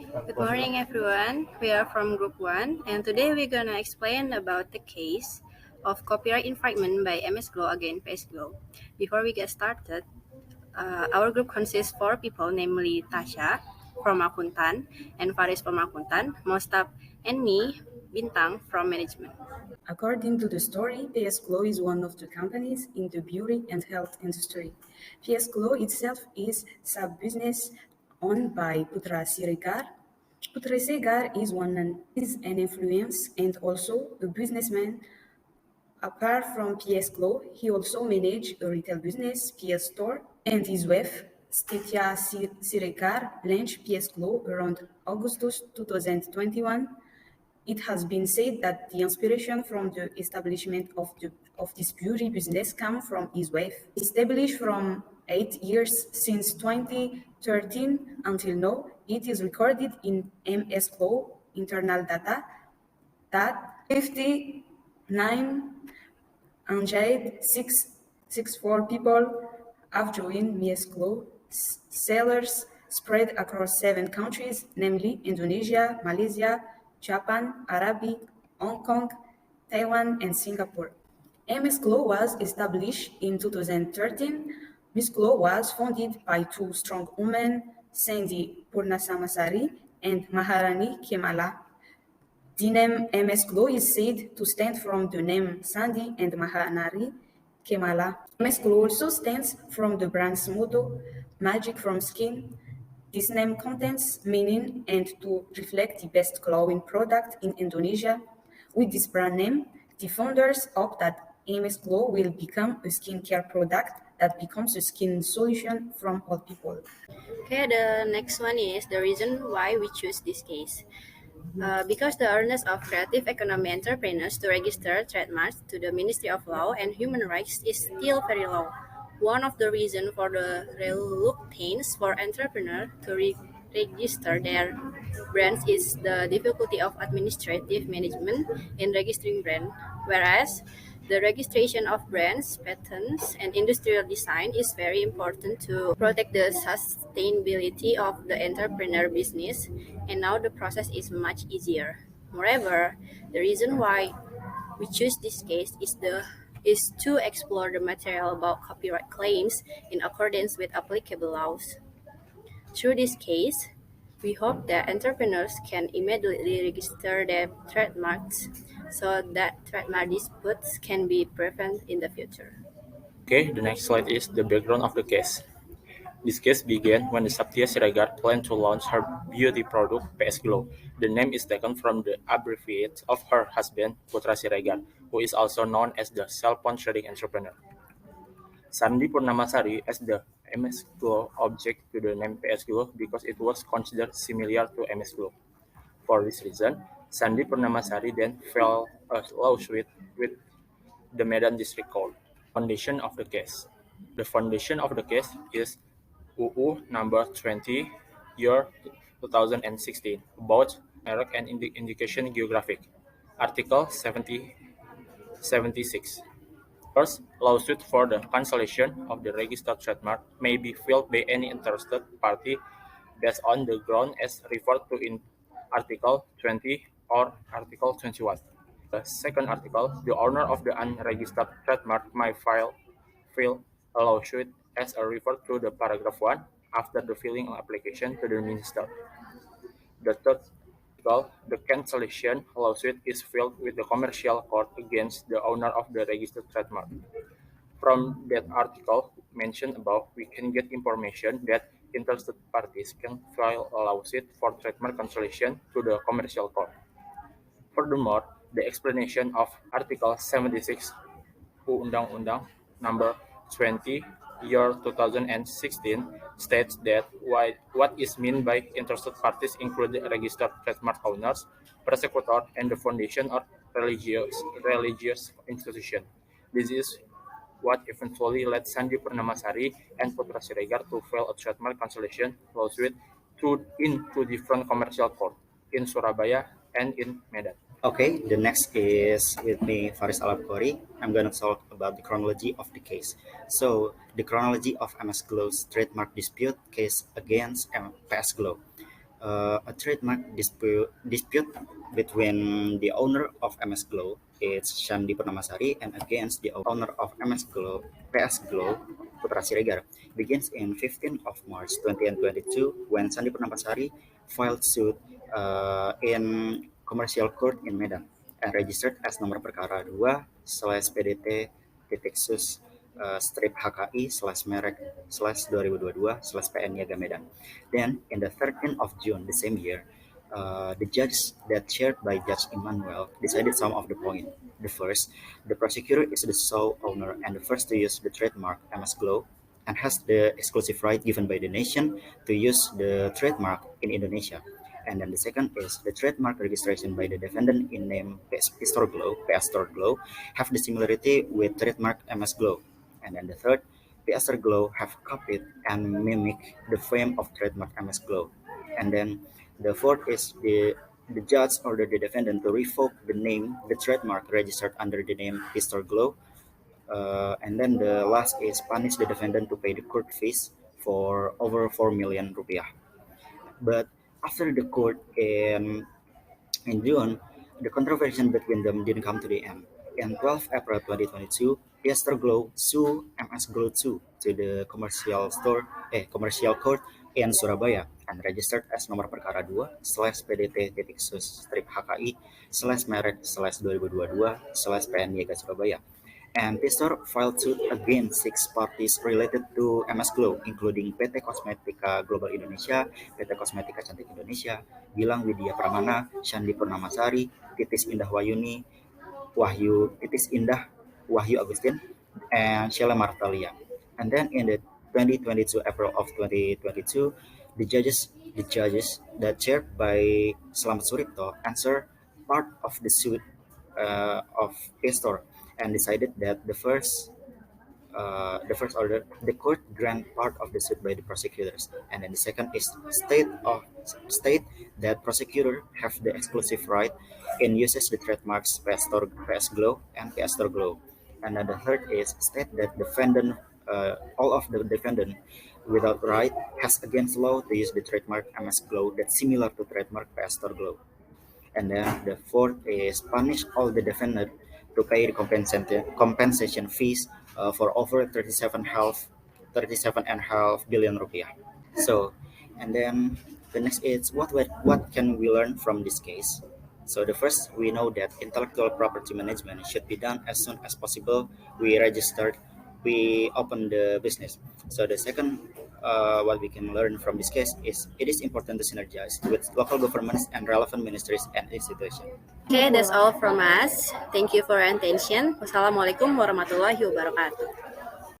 Good morning, everyone. We are from Group 1, and today we're gonna explain about the case of copyright infringement by MS Glow against PS Glow. Before we get started, our group consists 4 people, namely Tasha from Akuntan, and Fariz from Akuntan, Mostaf, and me, Bintang from Management. According to the story, PS Glow is one of the companies in the beauty and health industry. PS Glow itself is sub-business owned by Putra Siregar. Putra Siregar is an influence and also a businessman. Apart from PS Glow, he also managed a retail business, PS Store, and his wife, Stetya Siregar, launched PS Glow around August 2021. It has been said that the inspiration from the establishment of this beauty business came from his wife. Established from 8 years since 2013 until now, it is recorded in MS Flow internal data that 59 engaged 664 people have joined MS Glow. Sellers spread across 7 countries, namely Indonesia, Malaysia, Japan, Arabic, Hong Kong, Taiwan, and Singapore. MS Glow was established in 2013. Miss Glow was founded by 2 strong women, Sandy Purnasamasari and Maharani Kemala. The name MS Glow is said to stand from the name Sandy and Mahanari Kemala. MS Glow also stands from the brand's motto, Magic from Skin. This name contains meaning and to reflect the best glowing product in Indonesia. With this brand name, the founders hope that MS Glow will become a skincare product that becomes a skin solution from all people. Okay, the next one is the reason why we choose this case. Because the earnest of creative economy entrepreneurs to register trademarks to the Ministry of Law and Human Rights is still very low. One of the reasons for the reluctance for entrepreneurs to register their brands is the difficulty of administrative management in registering brand, whereas the registration of brands, patents, and industrial design is very important to protect the sustainability of the entrepreneur business, and now the process is much easier. Moreover, the reason why we choose this case is to explore the material about copyright claims in accordance with applicable laws. Through this case, we hope that entrepreneurs can immediately register their trademarks so that trademark disputes can be prevented in the future. Okay, the next slide is the background of the case. This case began when the Satya Siregar planned to launch her beauty product PS Glow. The name is taken from the abbreviate of her husband, Putra Siregar, who is also known as the cell phone trading entrepreneur. Sandi Purnamasari as the MS Glow object to the name PS Glow because it was considered similar to MS Glow. For this reason, Sandi Purnamasari then filed a lawsuit with the Medan District Court. Foundation of the case. The foundation of the case is UU number 20 year 2016 about Iraq and indication geographic. Article 76. First, lawsuit for the cancellation of the registered trademark may be filed by any interested party based on the ground as referred to in Article 20 or Article 21. The second article, the owner of the unregistered trademark may file a lawsuit as referred to the paragraph 1 after the filing of application to the minister. The third article, the cancellation lawsuit is filed with the commercial court against the owner of the registered trademark. From that article mentioned above, we can get information that interested parties can file a lawsuit for trademark cancellation to the commercial court. Furthermore, the explanation of Article 76 Undang-Undang Number 20 year 2016 states that what is meant by interested parties include the registered trademark owners, prosecutor, and the foundation or religious institution. This is what eventually led Sandi Purnamasari and Putra Siregar to file a trademark cancellation lawsuit in two different commercial courts, in Surabaya and in Medan. Okay, the next is with me, Fariz Al Abqariy. I'm going to talk about the chronology of the case. So, the chronology of MS Glow's trademark dispute case against PS Glow. A trademark dispute between the owner of MS Glow, it's Shandi Purnamasari, and against the owner of MS Glow, PS Glow, Putra Siregar, begins in 15th of March 2022 when Shandi Purnamasari filed suit in commercial court in Medan and registered as nomor perkara 2/PDT titik sus strip HKI slash merek slash 2022 slash PN Niaga Medan. Then, in the 13th of June the same year, the judge that chaired by Judge Emmanuel decided some of the points. The first, the prosecutor is the sole owner and the first to use the trademark MS Glow and has the exclusive right given by the nation to use the trademark in Indonesia. And then the second is the trademark registration by the defendant in name PS Store Glow have the similarity with trademark MS Glow. And then the third, PS Glow have copied and mimic the fame of trademark MS Glow. And then the fourth is the judge ordered the defendant to revoke the trademark registered under the name Pistol Glow. And then the last is punish the defendant to pay the court fees for over 4 million rupiah. But after the court in June, the controversy between them didn't come to the end. In 12 April 2022, Fiesta Glow sued MS Glow 2 to the commercial court in Surabaya and registered as nomor perkara 2/PDT titik sus strip HKI merek 2022/PN Niaga Surabaya. And Pistor filed suit against 6 parties related to MS Glow, including PT Kosmetika Global Indonesia, PT Kosmetika Cantik Indonesia, Gilang Widya Pramana, Shandi Purnamasari, Titis Indah Wahyu Agustin, and Sheila Martalia. And then in the 2022 April of 2022, the judges that chaired by Slamet Suripto answered part of the suit of Pistor and decided that the first order, the court grant part of the suit by the prosecutors, and then the second is state that prosecutor have the exclusive right in uses the trademarks PS Glow and PS Store Glow, and then the third is state that all of the defendant without right has against law to use the trademark MS Glow that's similar to trademark PS Store Glow. And then the fourth is punish all the defendant to pay the compensation fees for over 37.5 billion rupiah. So, and then the next is what can we learn from this case? So the first, we know that intellectual property management should be done as soon as possible. We open the business. So the second, what we can learn from this case is it is important to synergize with local governments and relevant ministries and institutions. Okay, that's all from us. Thank you for your attention. Wassalamualaikum warahmatullahi wabarakatuh.